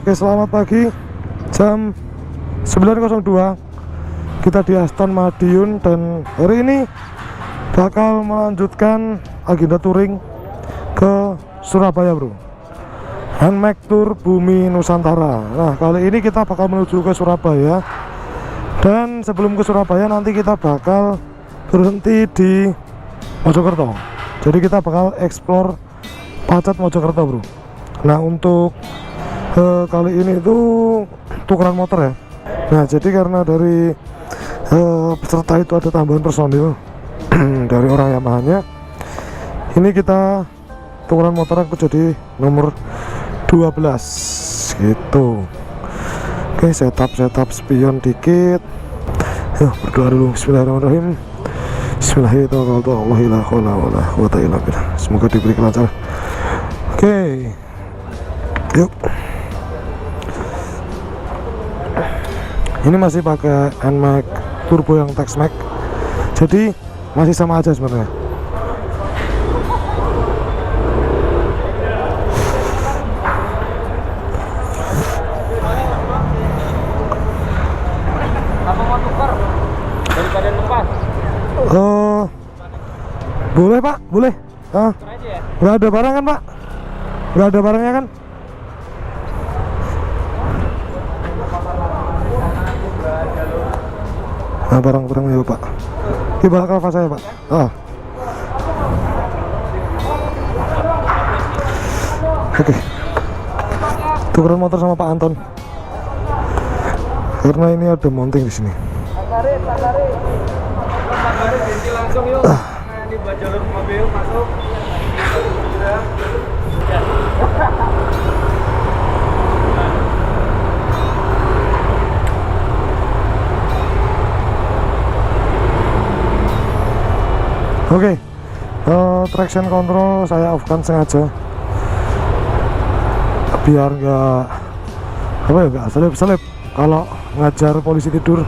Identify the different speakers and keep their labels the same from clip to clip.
Speaker 1: Oke, selamat pagi. Jam 9.02 kita di Aston Madiun, dan hari ini bakal melanjutkan agenda touring ke Surabaya, bro. Handmake Tour Bumi Nusantara. Nah, kali ini kita bakal menuju ke Surabaya, dan sebelum ke Surabaya nanti kita bakal berhenti di Mojokerto. Jadi kita bakal explore Pacet Mojokerto, bro. Nah, untuk kali ini itu tukeran motor ya. Nah, jadi karena dari peserta itu ada tambahan personil dari orang Yamaha-nya, ini kita tukeran motor aku jadi nomor 12 gitu. Oke, setup spion dikit. Yuk, berdoa dulu. Bismillahirrahmanirrahim. Bismillahirrahmanirrahim. Semoga diberi kelancaran. Oke, yuk. Ini masih pakai Handmake turbo yang Tex-Max, jadi masih sama aja sebenarnya.
Speaker 2: Apa mau tukar daripada lepas?
Speaker 1: Boleh Pak, boleh. Nggak ada barang kan Pak? Nggak ada barangnya kan? Nah, barang-barangnya ya Pak. Ini balak kelapa saya Pak. Oke. Tukeran motor sama Pak Anton. Karena ini ada mounting di sini.
Speaker 2: Tarik langsung yuk. Ini buat jalur mobil masuk.
Speaker 1: Oke, traction control saya off kan sengaja biar nggak selip kalau ngajar polisi tidur.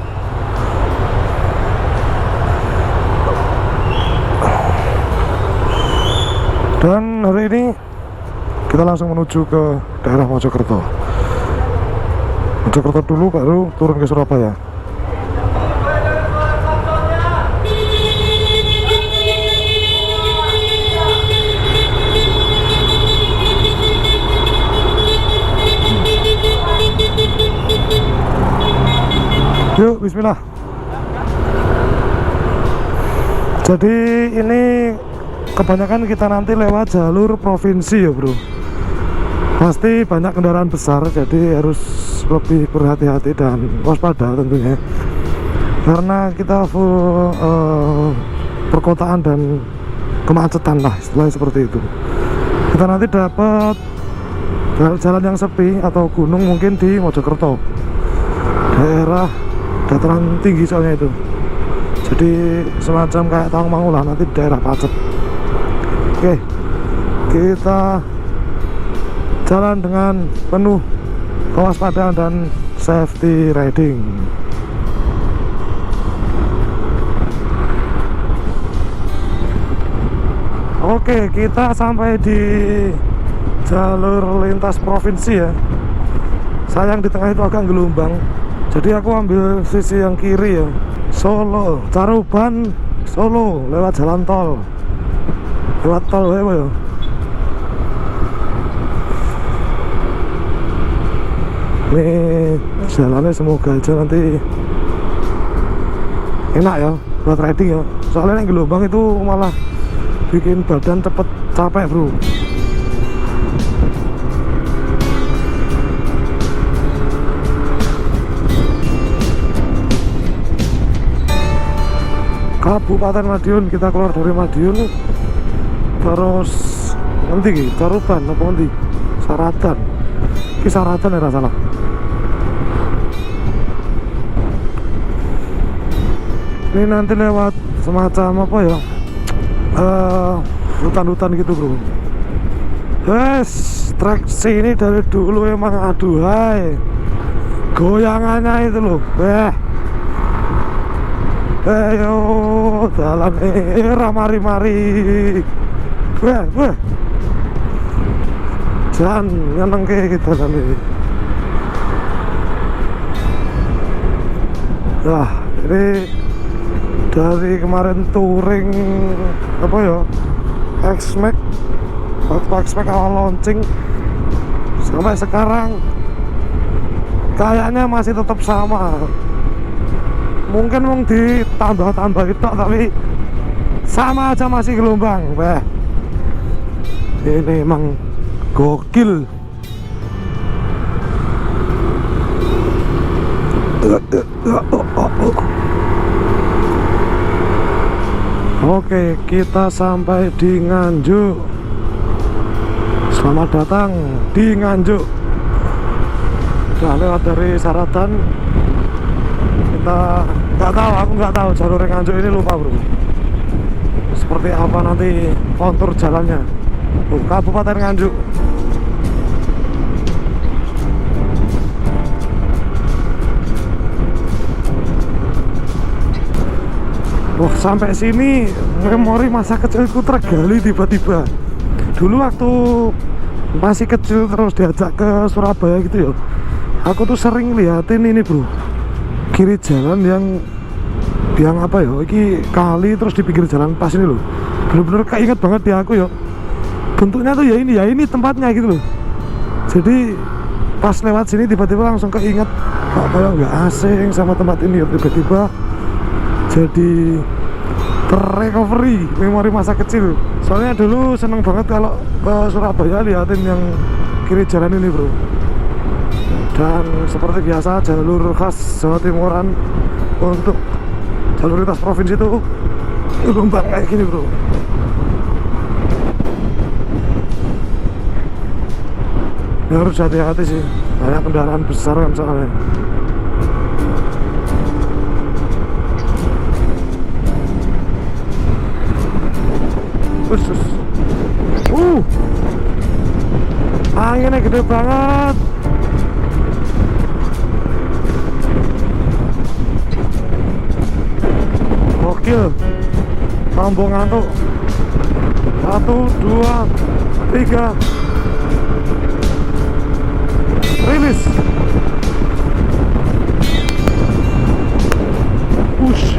Speaker 1: Dan hari ini kita langsung menuju ke daerah Mojokerto dulu, baru turun ke Surabaya. Yuk, bismillah. Jadi ini kebanyakan kita nanti lewat jalur provinsi ya, bro. Pasti banyak kendaraan besar, jadi harus lebih berhati-hati dan waspada tentunya. Karena kita full perkotaan dan kemacetan lah, istilahnya seperti itu. Kita nanti dapat jalan yang sepi atau gunung mungkin di Mojokerto, daerah dataran tinggi soalnya itu. Jadi semacam kayak Tawangmangu lah nanti di daerah Pacet. Oke, kita jalan dengan penuh kewaspadaan dan safety riding. Oke, kita sampai di jalur lintas provinsi ya. Sayang di tengah itu agak gelombang, jadi aku ambil sisi yang kiri ya. Solo, Caruban, Solo lewat jalan tol. Lewat tol ya. Ini jalannya semoga aja nanti enak ya buat riding ya. Soalnya yang gelombang itu malah bikin badan cepet capek, bro. Kabupaten Madiun, kita keluar dari Madiun terus nanti Caruban apa nanti Saratan, Saratan ya salah. Ini nanti lewat semacam apa ya, hutan-hutan gitu, bro. Traksi ini dari dulu emang aduhai goyangannya itu loh. Ayo jalan mari jangan nyeneng kayak kita tadi. Nah, ini dari kemarin touring apa ya, X-Max, waktu X-Max awal launching sampai sekarang kayaknya masih tetap sama. Mungkin mau ditambah-tambah itu, tapi sama aja masih gelombang. Ini emang gokil. Oke, kita sampai di Nganjuk. Selamat datang di Nganjuk. Udah lewat dari Saratan. Kita aku nggak tahu jalur Nganjuk ini, lupa bro. Seperti apa nanti kontur jalannya. Kabupaten Nganjuk. Wah, sampai sini memori masa kecilku tergali tiba-tiba. Dulu waktu masih kecil terus diajak ke Surabaya gitu ya, aku tuh sering liatin ini bro, kiri jalan yang apa ya, ini kali terus di pinggir jalan pas ini loh. Bener-bener keinget banget di aku ya, bentuknya tuh ya ini tempatnya gitu loh. Jadi pas lewat sini tiba-tiba langsung keinget, kok kayak nggak asing sama tempat ini ya, tiba-tiba jadi terrecovery memori masa kecil. Soalnya dulu seneng banget kalau ke Surabaya liatin yang kiri jalan ini bro. Dan seperti biasa jalur khas Jawa Timuran untuk jalur lintas provinsi itu gelombang kayak gini bro. Ya, harus hati-hati sih, banyak kendaraan besar kan soalnya. Khusus anginnya gede banget. Gokil. Tambung ngantuk. 1, 2, 3. Rilis. Push.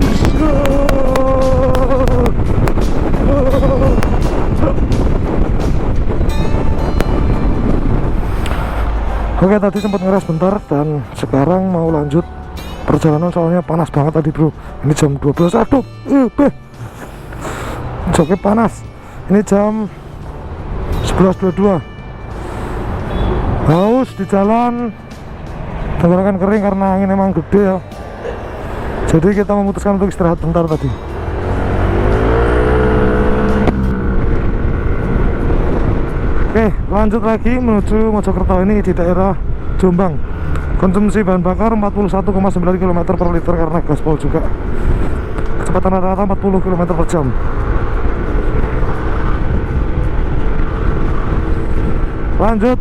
Speaker 1: Oke, tadi sempat ngeres bentar dan sekarang mau lanjut perjalanan soalnya panas banget tadi bro. Ini jam 12, aduh, joknya panas. Ini jam 11.22. Haus di jalan, tenggorokan kering karena angin emang gede ya. Jadi kita memutuskan untuk istirahat bentar tadi. Oke, lanjut lagi menuju Mojokerto, ini di daerah Jombang. Konsumsi bahan bakar 41,9 km per liter karena gaspol juga. Kecepatan rata-rata 40 km per jam. Lanjut.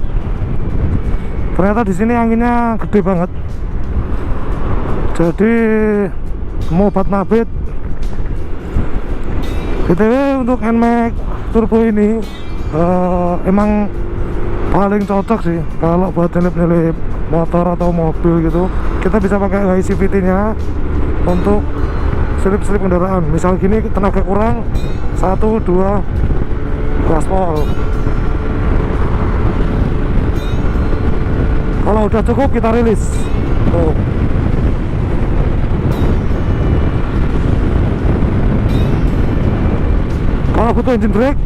Speaker 1: Ternyata di sini anginnya gede banget. Jadi mau obat nabit. BTW untuk NMAX Turbo ini emang paling cocok sih kalau buat nyelip-nyelip motor atau mobil gitu. Kita bisa pakai ICVT nya untuk selip-selip kendaraan. Misal gini tenaga kurang 1, 2 gaspol. Kalau udah cukup kita rilis. Tuh. Kalau butuh engine brake,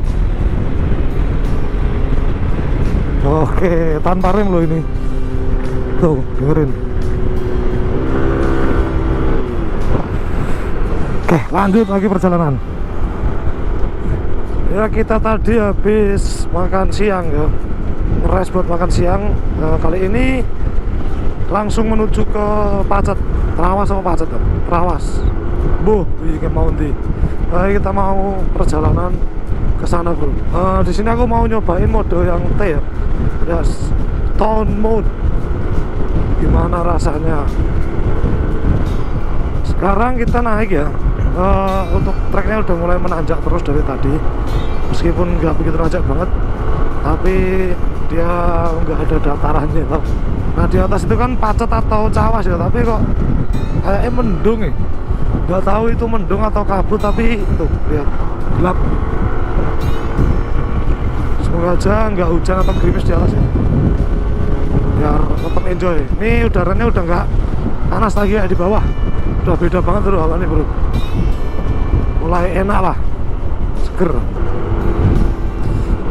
Speaker 1: oke, tanpa rem loh ini. Tuh, dengerin. Oke, lanjut lagi perjalanan. Ya, kita tadi habis makan siang ya, ngeres buat makan siang. Kali ini langsung menuju ke Pacet, Trawas sama Pacet ya? Trawas. Ingin mau nanti. Kita mau perjalanan ke sana bro. Di sini aku mau nyobain mode yang T ya. Yes, Tone Mode. Gimana rasanya? Sekarang kita naik ya. Untuk treknya udah mulai menanjak terus dari tadi. Meskipun nggak begitu nanjak banget, tapi dia nggak ada datarannya loh. Nah di atas itu kan pacet atau cawas ya, tapi kok kayaknya mendung nih. Nggak tahu itu mendung atau kabut, tapi tuh lihat gelap. Semoga aja nggak hujan atau gerimis di atas ya. Biar tetap enjoy. Ini udaranya udah nggak panas lagi ya di bawah. Udah beda banget tuh hawanya bro. Mulai enak lah, seger.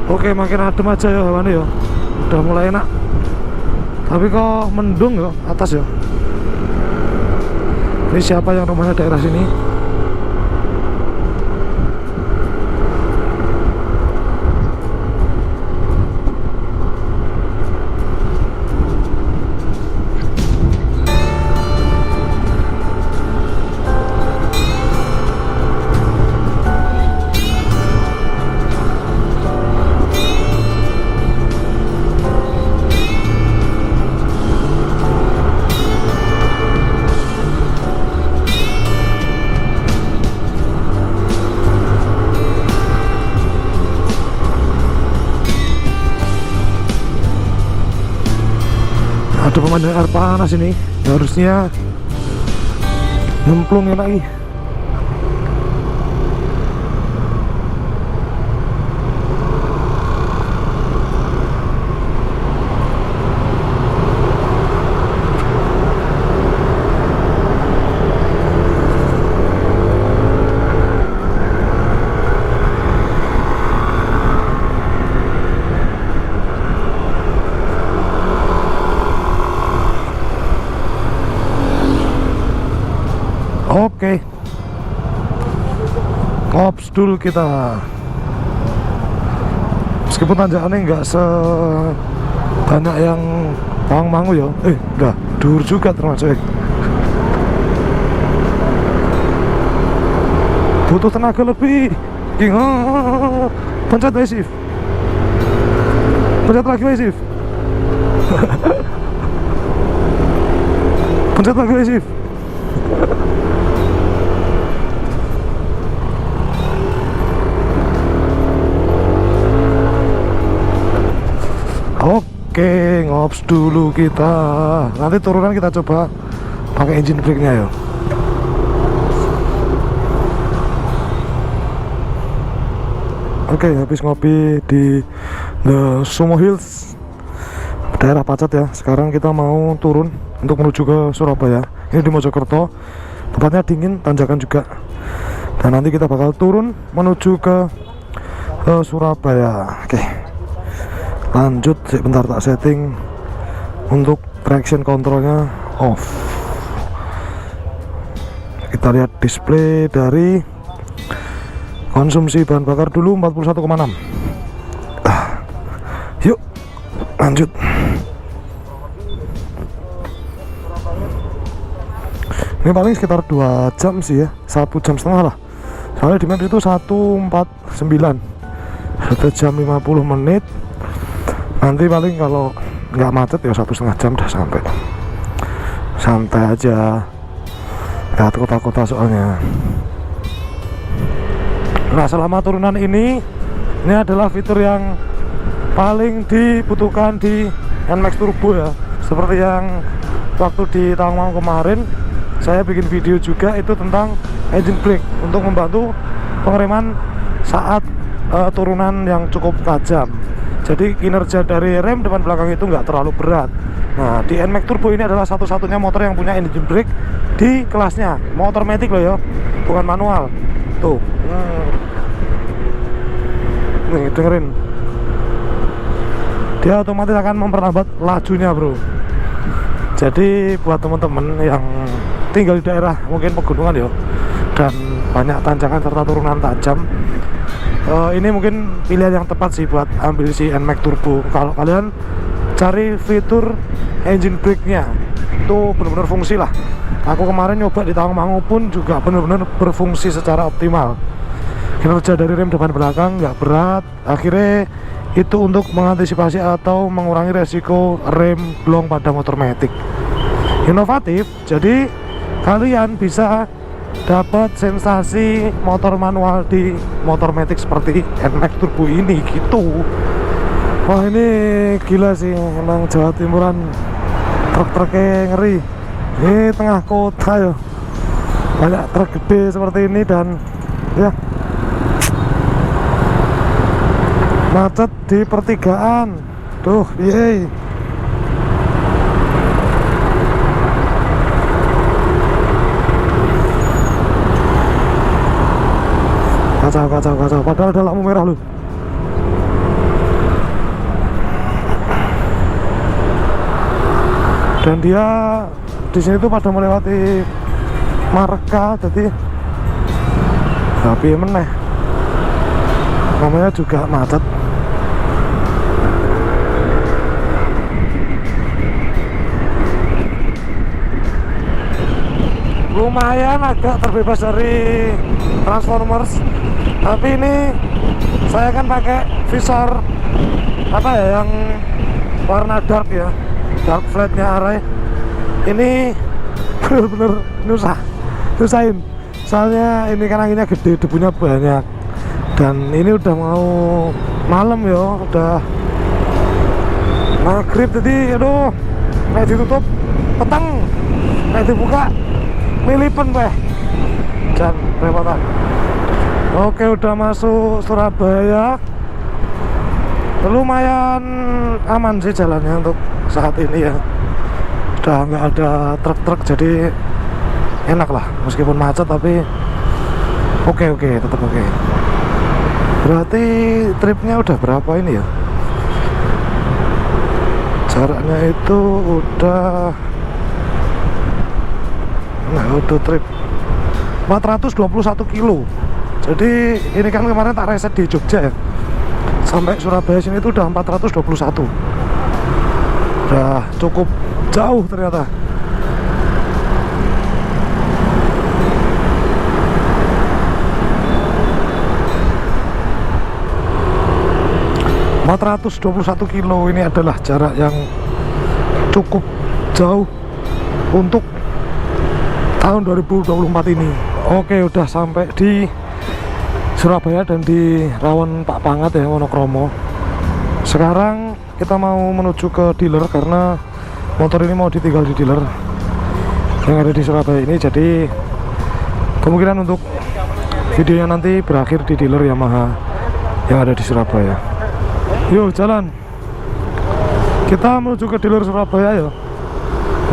Speaker 1: Oke, makin adem aja ya hawanya ya. Udah mulai enak. Tapi kok mendung ya atas ya. Ini siapa yang rumahnya daerah sini? Ada pemandangan air panas ini, harusnya nyemplung lagi. Oke, ngops dulu kita. Meskipun tanjakannya nggak sebanyak yang Tawangmangu ya, udah dur juga termasuk. Butuh tenaga lebih. Pencet shift. Pencet lagi shift. Pencet lagi shift. Oke, ngops dulu kita. Nanti turunan kita coba pakai engine brake-nya ya. Oke, habis ngopi di The Sumo Hills, daerah Pacet ya. Sekarang kita mau turun untuk menuju ke Surabaya. Ini di Mojokerto. Tempatnya dingin, tanjakan juga. Dan nanti kita bakal turun menuju ke Surabaya. Oke. Lanjut, sebentar tak setting untuk traction controlnya off. Kita lihat display dari konsumsi bahan bakar dulu 41,6. Yuk lanjut. Ini paling sekitar 2 jam sih ya, 1,5 jam lah. Soalnya di Maps itu 149, 1 jam 50 menit. Nanti paling kalau nggak macet ya 1,5 jam udah sampai. Santai aja, lihat kota-kota soalnya. Nah, selama turunan ini adalah fitur yang paling dibutuhkan di NMAX Turbo ya. Seperti yang waktu di Tawangmangu kemarin, saya bikin video juga itu tentang engine brake untuk membantu pengereman saat turunan yang cukup tajam. Jadi kinerja dari rem depan belakang itu nggak terlalu berat. Nah, di NMAX Turbo ini adalah satu-satunya motor yang punya engine brake di kelasnya. Motor matic loh ya, bukan manual. Tuh, nih dengerin. Dia otomatis akan memperlambat lajunya bro. Jadi buat teman-teman yang tinggal di daerah mungkin pegunungan ya, dan banyak tanjakan serta turunan tajam, ini mungkin pilihan yang tepat sih buat ambil si NMAX Turbo. Kalau kalian cari fitur engine brake-nya itu benar-benar fungsi lah. Aku kemarin nyoba di Tawangmangu pun juga benar-benar berfungsi secara optimal. Kinerja dari rem depan belakang nggak berat. Akhirnya itu untuk mengantisipasi atau mengurangi resiko rem blong pada motor matic. Inovatif, jadi kalian bisa dapat sensasi motor manual di motor matic seperti NMAX Turbo ini gitu. Wah, ini gila sih, emang Jawa Timuran truk-truknya ngeri. Ini tengah kota ya, banyak truk gede seperti ini dan ya macet di pertigaan. Tuh, yeay. Kacau. Padahal ada lampu merah loh. Dan dia di sini tuh pada melewati marka, jadi tapi meneh namanya juga macet. Lumayan agak terbebas dari Transformers, tapi ini saya kan pakai visor apa ya yang warna dark ya, dark flatnya Arai. Ini bener-bener nyusahin, soalnya ini kan anginnya gede, debunya banyak, dan ini udah mau malam ya, udah maghrib, jadi aduh, kayak ditutup petang, kayak dibuka milipen weh, dan repotan. Oke, udah masuk Surabaya, lumayan aman sih jalannya untuk saat ini ya. Udah nggak ada truk-truk, jadi enak lah, meskipun macet tapi oke, tetap oke. Berarti tripnya udah berapa ini ya? Jaraknya itu udah trip 421 kilo. Jadi ini kan kemarin tak reset di Jogja ya, sampai Surabaya sini itu udah 421. Udah cukup jauh ternyata. ...421 kilo ini adalah jarak yang cukup jauh untuk tahun 2024 ini. Oke, udah sampai di Surabaya dan di Rawon Pak Pangat ya, Wonokromo. Sekarang kita mau menuju ke dealer karena motor ini mau ditinggal di dealer yang ada di Surabaya ini. Jadi kemungkinan untuk videonya nanti berakhir di dealer Yamaha yang ada di Surabaya. Yuk jalan, kita menuju ke dealer Surabaya ya.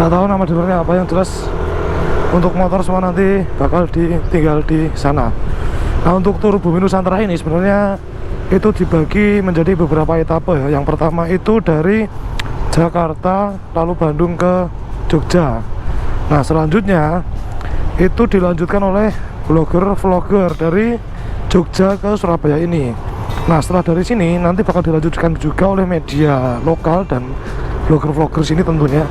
Speaker 1: Nggak tahu nama dealernya apa, yang jelas untuk motor semua nanti bakal ditinggal di sana. Nah, untuk tur Bumi Nusantara ini sebenarnya itu dibagi menjadi beberapa etape ya. Yang pertama itu dari Jakarta lalu Bandung ke Jogja. Nah, selanjutnya itu dilanjutkan oleh vlogger dari Jogja ke Surabaya ini. Nah, setelah dari sini nanti bakal dilanjutkan juga oleh media lokal dan vlogger sini tentunya.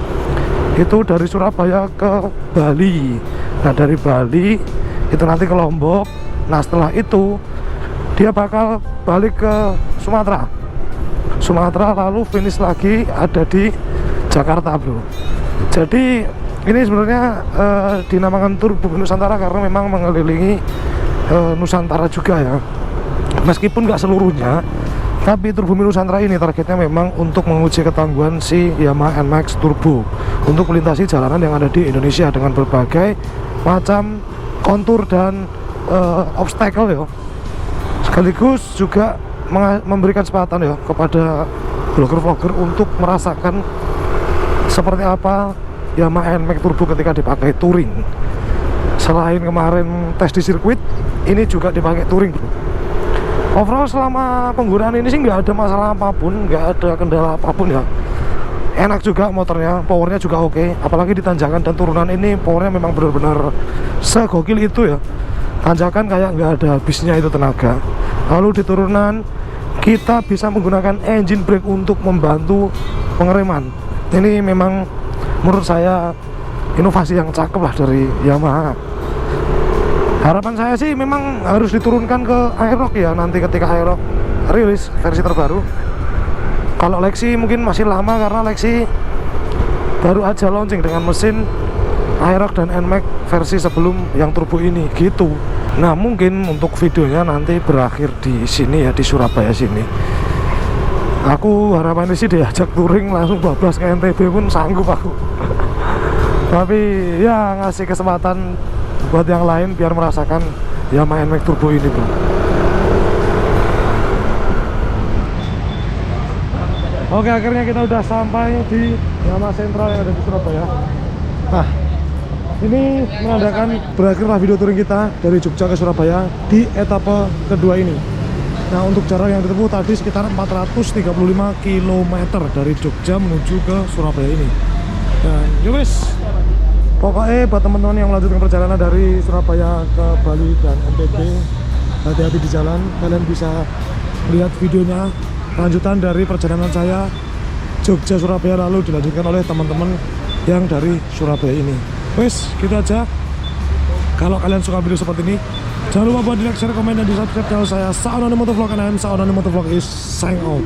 Speaker 1: Itu dari Surabaya ke Bali. Nah, dari Bali itu nanti ke Lombok. Nah, setelah itu dia bakal balik ke Sumatera lalu finish lagi ada di Jakarta, bro. Jadi ini sebenarnya dinamakan tur Bumi Nusantara karena memang mengelilingi Nusantara juga ya, meskipun nggak seluruhnya. Tapi tur Bumi Nusantara ini targetnya memang untuk menguji ketangguhan si Yamaha NMAX Turbo untuk melintasi jalanan yang ada di Indonesia dengan berbagai macam kontur dan obstacle ya. Sekaligus juga memberikan kesempatan ya kepada vlogger untuk merasakan seperti apa Yamaha NMAX Turbo ketika dipakai touring. Selain kemarin tes di sirkuit, ini juga dipakai touring, bro. Overall selama penggunaan ini sih nggak ada masalah apapun, nggak ada kendala apapun ya. Enak juga motornya, powernya juga oke. Apalagi di tanjakan dan turunan ini powernya memang benar-benar segokil itu ya. Tanjakan kayak nggak ada habisnya itu tenaga. Lalu di turunan kita bisa menggunakan engine brake untuk membantu pengereman. Ini memang menurut saya inovasi yang cakep lah dari Yamaha. Harapan saya sih memang harus diturunkan ke Aerox ya, nanti ketika Aerox rilis versi terbaru. Kalau Lexi mungkin masih lama karena Lexi baru aja launching dengan mesin Aerox dan NMAX versi sebelum yang turbo ini gitu. Nah, mungkin untuk videonya nanti berakhir di sini ya, di Surabaya sini. Aku harapannya sih diajak touring langsung bablas ke NTB pun sanggup aku. Tapi ya ngasih kesempatan buat yang lain biar merasakan Yamaha NMAX Turbo ini, bro. Oke, akhirnya kita udah sampai di Yamaha Sentral yang ada di Surabaya. Nah, ini menandakan berakhirlah video touring kita dari Jogja ke Surabaya di etapa kedua ini. Nah, untuk jarak yang ditempuh tadi sekitar 435 km dari Jogja menuju ke Surabaya ini. Dan yowes, pokoknya buat teman-teman yang melanjutkan perjalanan dari Surabaya ke Bali dan NTB, hati-hati di jalan. Kalian bisa lihat videonya lanjutan dari perjalanan saya Jogja Surabaya, lalu dilanjutkan oleh teman-teman yang dari Surabaya ini. Wes, gitu aja. Kalau kalian suka video seperti ini, jangan lupa buat di like, share, komen, dan di subscribe channel saya. Saonani Motovlog, and I am Saonani Motovlog is signing out.